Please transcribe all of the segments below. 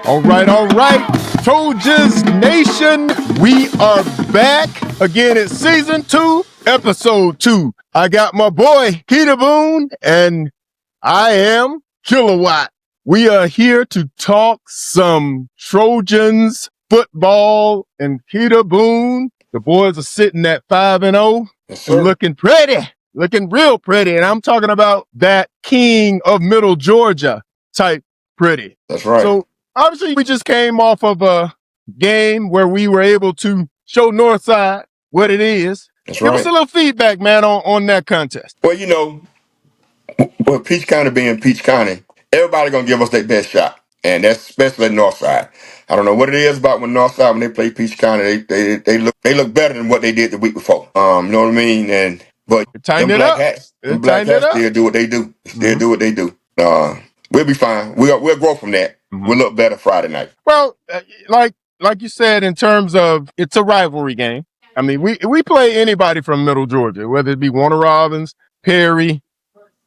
All right. Trojans Nation, we are back. Again, it's season 2, episode 2. I got my boy, Keita Boone, and I am Kilowatt. We are here to talk some Trojans football, and Keita Boone, the boys are sitting at 5-0 Yes, and sir. looking pretty, looking real pretty. And I'm talking about that king of middle Georgia type pretty. That's right. So obviously, we just came off of a game where we were able to show Northside what it is. That's Give us right. a little feedback, man, on that contest. Well, with Peach County being Peach County, everybody gonna give us their best shot, and that's especially Northside. I don't know what it is about when Northside when they play Peach County, they look better than what they did the week before. You know what I mean? But Tighten them it black up. hats, them black Tighten it hats up. still do what they do. Still Mm-hmm. do what they do. We'll be fine. We'll grow from that. Mm-hmm. We'll look better Friday night. Well, like you said, in terms of it's a rivalry game. I mean, we play anybody from Middle Georgia, whether it be Warner Robins, Perry.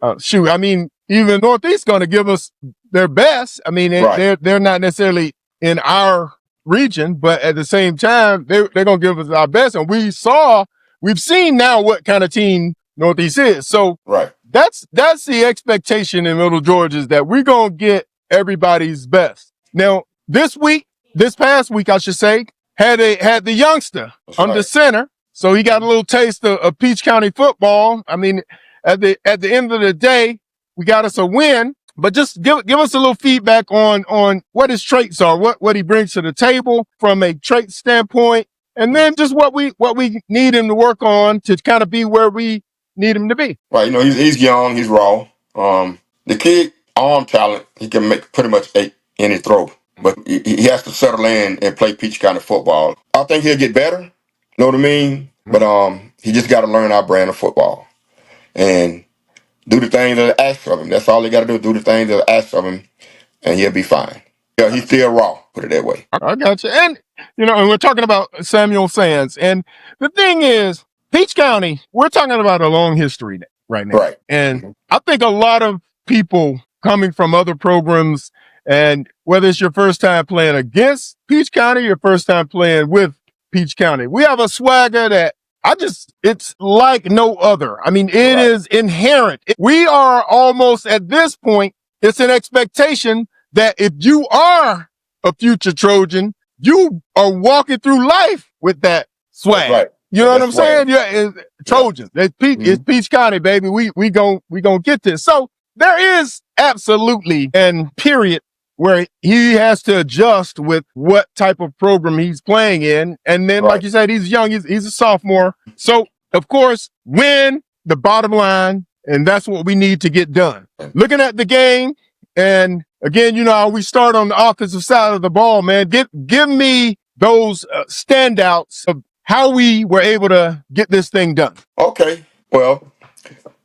I mean, even Northeast going to give us their best. I mean, Right. they're not necessarily in our region, but at the same time, they're going to give us our best. And we've seen now what kind of team Northeast is. So Right. that's the expectation in Middle Georgia is that we're going to get everybody's best. Now, this past week, I should say, had the youngster That's under right. center. So he got a little taste of Peach County football. I mean, at the end of the day, we got us a win. But just give us a little feedback on what his traits are, what he brings to the table from a trait standpoint, and then just what we need him to work on to kind of be where we need him to be. Right. He's young. He's raw. The kid arm talent. He can make pretty much any throw, but he has to settle in and play Peach County football. I think he'll get better. Know what I mean? But he just got to learn our brand of football and do the things that are asked of him. That's all he got to do. Do the things that are asked of him, and he'll be fine. Yeah, he's still raw. Put it that way. I got you. And, and we're talking about Samuel Sands. And the thing is, Peach County, we're talking about a long history right now. Right. And I think a lot of people coming from other programs, and whether it's your first time playing against Peach County, your first time playing with Peach County, we have a swagger that it's like no other. I mean, it is inherent. We are almost at this point, it's an expectation that if you are a future Trojan, you are walking through life with that swag. Right. You know what I'm saying? Yeah, it's Trojans. Yeah. It's Peach County, baby. We gon' get this. So there is absolutely an period where he has to adjust with what type of program he's playing in. And then, like you said, he's young. He's a sophomore. So, of course, win the bottom line, and that's what we need to get done. Looking at the game, and again, how we start on the offensive side of the ball, man. Give me those standouts of how we were able to get this thing done. Okay. Well,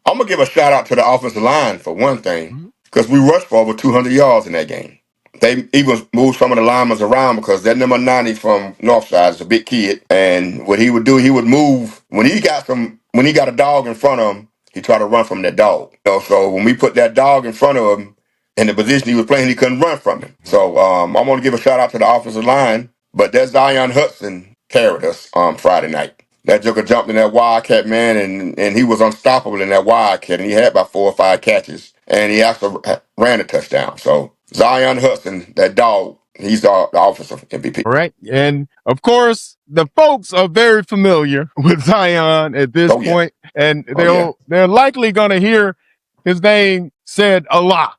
I'm going to give a shout out to the offensive line for one thing, because we rushed for over 200 yards in that game. They even moved some of the linemen around because that number 90 from Northside is a big kid. And what he would do, he would move. When he got a dog in front of him, he tried to run from that dog. So when we put that dog in front of him in the position he was playing, he couldn't run from him. So I want to give a shout out to the offensive line. But that Zion Hudson carried us Friday night. That joker jumped in that wildcat, man, and he was unstoppable in that wildcat. And he had about 4 or 5 catches. And he also ran a touchdown. So Zion Hudson, that dog, he's the offensive MVP. All right. And of course, the folks are very familiar with Zion at this point. And they're likely going to hear his name said a lot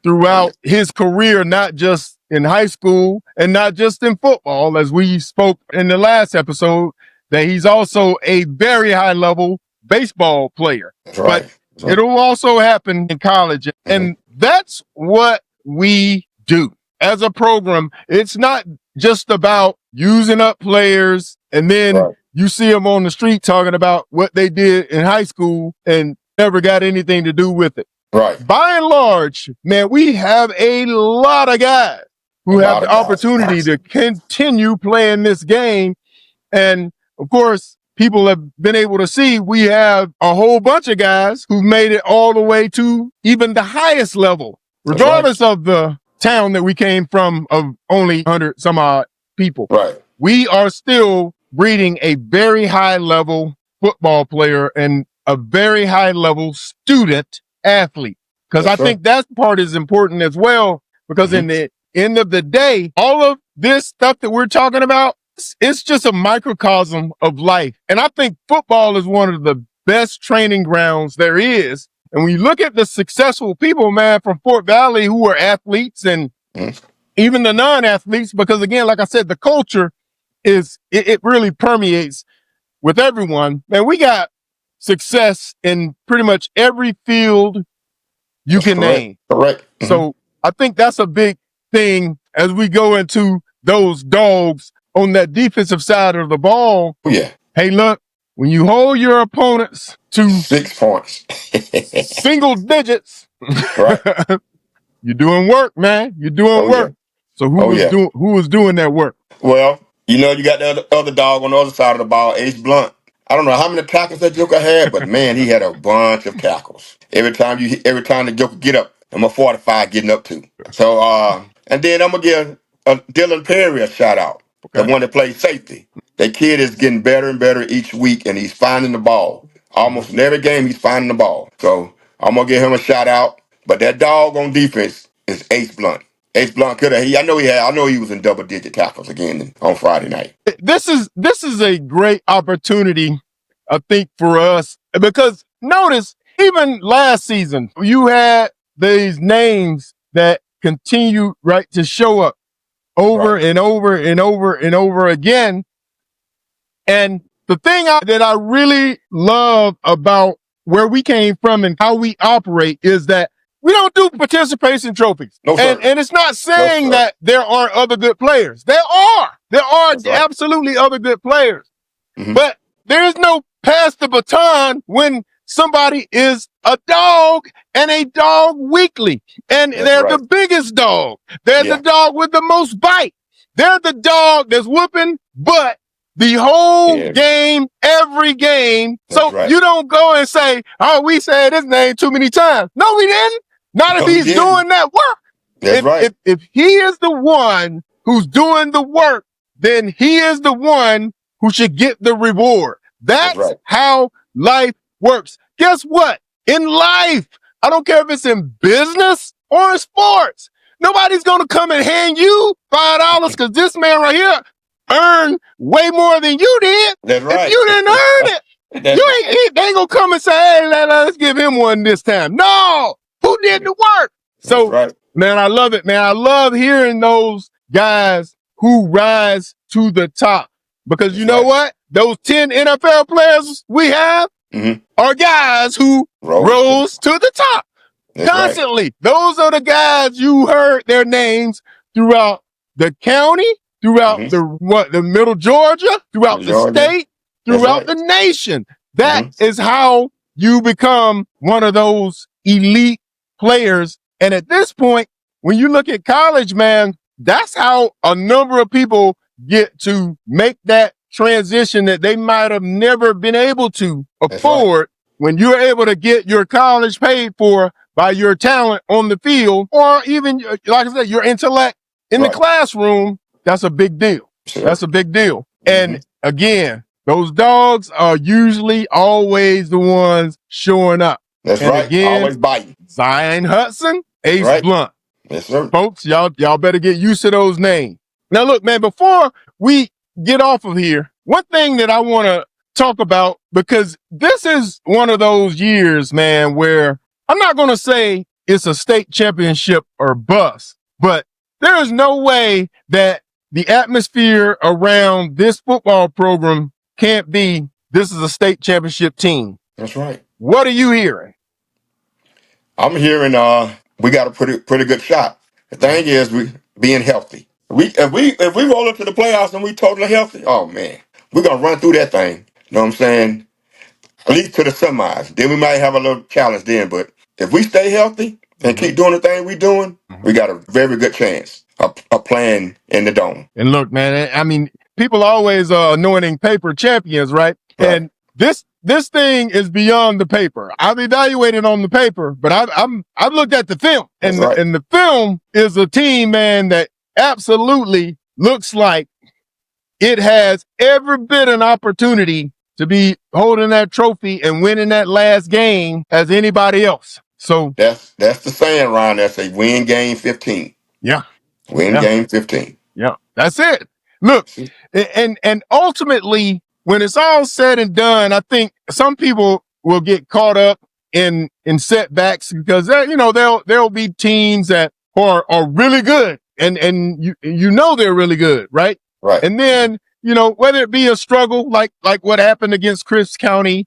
throughout his career, not just in high school and not just in football, as we spoke in the last episode, that he's also a very high level baseball player. That's right. But it'll also happen in college. And that's what we do as a program. It's not just about using up players and then you see them on the street talking about what they did in high school and never got anything to do with it. Right. By and large, man, we have a lot of guys who have the opportunity to continue playing this game. And of course, people have been able to see we have a whole bunch of guys who made it all the way to even the highest level, regardless of the town that we came from of only 100 some odd people. Right. We are still breeding a very high level football player and a very high level student athlete. Because Yes, I sir. think that part is important as well. Because in the end of the day, all of this stuff that we're talking about, it's just a microcosm of life. And I think football is one of the best training grounds there is. And when you look at the successful people, man, from Fort Valley who are athletes and even the non-athletes, because again, like I said, the culture it really permeates with everyone. Man, we got success in pretty much every field you can name. Correct. So I think that's a big thing as we go into those dogs on that defensive side of the ball. Oh, yeah. Hey, look, when you hold your opponents to 6 points, single digits, right? You're doing work, man. You're doing work. Yeah. So who was doing that work? Well, you got the other dog on the other side of the ball, Ace Blunt. I don't know how many tackles that Joker had, but man, he had a bunch of tackles. Every time the Joker get up, I'm a 45 getting up too. So and then I'm gonna give Dylan Perry a shout out. The one that plays safety. That kid is getting better and better each week, and he's finding the ball. Almost in every game, he's finding the ball. So I'm gonna give him a shout out. But that dog on defense is Ace Blunt. Ace Blunt could have. I know he was in double digit tackles again on Friday night. This is a great opportunity, I think, for us because notice even last season you had these names that continue to show up over and over and over and over again. And the thing that I really love about where we came from and how we operate is that we don't do participation trophies. No, sir. And it's not saying that there aren't other good players. There are. There are absolutely other good players. But there is no pass the baton when somebody is a dog and a dog weekly. And they're the biggest dog. They're the dog with the most bite. They're the dog that's whooping butt the whole game, every game. So you don't go and say, oh, we said his name too many times. No, we didn't. Not if he's doing that work. If he is the one who's doing the work, then he is the one who should get the reward. That's how life works. Guess what? In life, I don't care if it's in business or in sports, nobody's going to come and hand you $5 because this man right here earned way more than you did. That's right. If you didn't earn it, they ain't going to come and say, hey, let's give him one this time. No, who did the work? So, man, I love it, man. I love hearing those guys who rise to the top because you know what? Those 10 NFL players we have are guys who rose to the top constantly. Those are the guys you heard their names throughout the county, throughout the middle Georgia, throughout the state, throughout the nation. That is how you become one of those elite players. And at this point, when you look at college, man, that's how a number of people get to make that transition that they might have never been able to afford when you're able to get your college paid for by your talent on the field, or even, like I said, your intellect in the classroom. That's a big deal. That's a big deal. And again, those dogs are usually always the ones showing up. That's and right. Again, always biting. Zion Hudson, Ace Blunt. Yes, sir. Folks, y'all better get used to those names. Now, look, man, before we get off of here, one thing that I want to talk about, because this is one of those years, man, where I'm not going to say it's a state championship or bust, but there is no way that the atmosphere around this football program can't be, this is a state championship team. That's right. What are you hearing? I'm hearing we got a pretty good shot. The thing is we being healthy. If we roll into the playoffs and we totally healthy, oh man, we're gonna run through that thing. You know what I'm saying? At least to the semis. Then we might have a little challenge then. But if we stay healthy and keep doing the thing we're doing, we got a very good chance of playing in the dome. And look, man, I mean, people always anointing paper champions, right? And this thing is beyond the paper. I've evaluated on the paper, but I've looked at the film, That's and right. and the film is a team, man, that absolutely looks like it has every bit an opportunity to be holding that trophy and winning that last game as anybody else. So That's the saying, Ron. That's a win game 15. yeah, Win yeah, game 15. yeah. That's it. Look, and ultimately, when it's all said and done, I think some people will get caught up in setbacks because there'll be teams that are really good and you know they're really good, right? Right. And then whether it be a struggle like what happened against Chris County,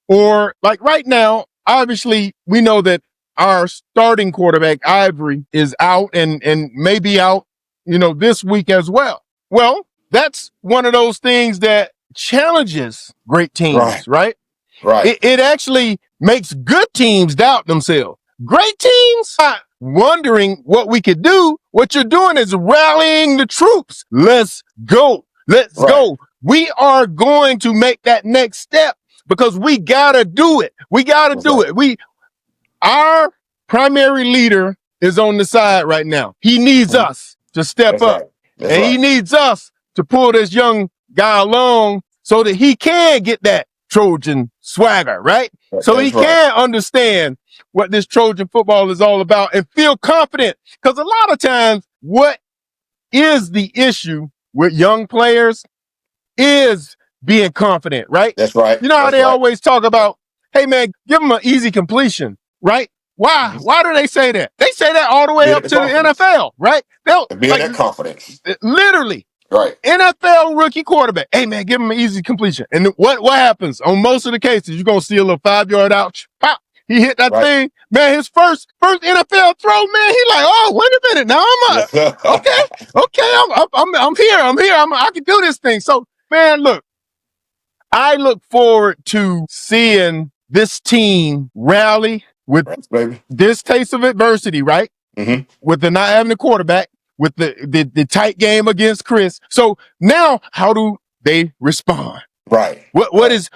or like right now, obviously we know that our starting quarterback Ivory is out and may be out, this week as well. Well, that's one of those things that challenges great teams, right? Right. It actually makes good teams doubt themselves. Great teams are wondering what we could do. What you're doing is rallying the troops. Let's go. Let's go. We are going to make that next step because we gotta do it. We gotta do it. Our primary leader is on the side right now. He needs us to step up. And he needs us to pull this young guy along so that he can get that Trojan swagger, right? So he can understand what this Trojan football is all about and feel confident. Because a lot of times, what is the issue with young players is being confident, right? That's right. You know how they always talk about, hey man, give them an easy completion, right? Why? Why do they say that? They say that all the way up to the NFL, right? They'll be in that confidence. Literally. Right. NFL rookie quarterback. Hey man, give him an easy completion. And what happens on most of the cases? You're gonna see a little 5-yard ouch. Pop. He hit that thing. Man, his first NFL throw, man. He like, oh, wait a minute. Now I'm here. I can do this thing. So, man, look, I look forward to seeing this team rally with this taste of adversity, right? Mm-hmm. With the not having the quarterback, with the tight game against Chris. So now how do they respond? Right. What is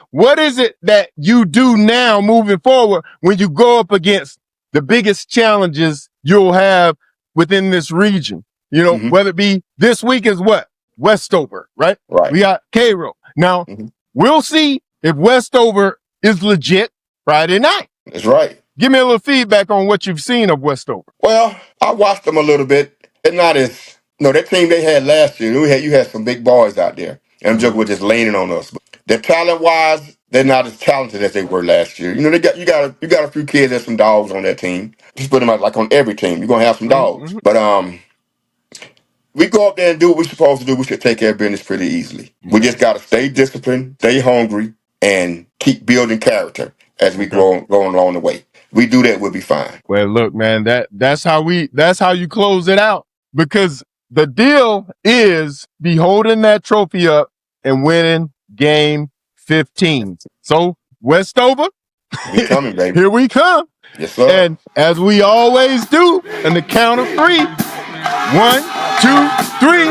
it that you do now moving forward when you go up against the biggest challenges you'll have within this region? Whether it be this week is what? Westover, right? Right. We got Cairo. Now, we'll see if Westover is legit Friday night. That's right. Give me a little feedback on what you've seen of Westover. Well, I watched them a little bit. They're not as that team they had last year. You had some big boys out there, and I'm joking with just leaning on us. But their talent wise, they're not as talented as they were last year. They got you got a few kids and some dogs on that team. Just put them out like on every team. You're gonna have some dogs, but we go up there and do what we're supposed to do. We should take care of business pretty easily. We just got to stay disciplined, stay hungry, and keep building character as we go along the way. We do that, we'll be fine. Well, look, man, that's how you close it out, because the deal is be holding that trophy up and winning game 15. So Westover, we coming, baby. Here we come. Yes, sir. And as we always do, in the count of 3, 1, 2, 3,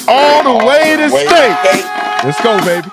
all the way to state. Let's go, baby.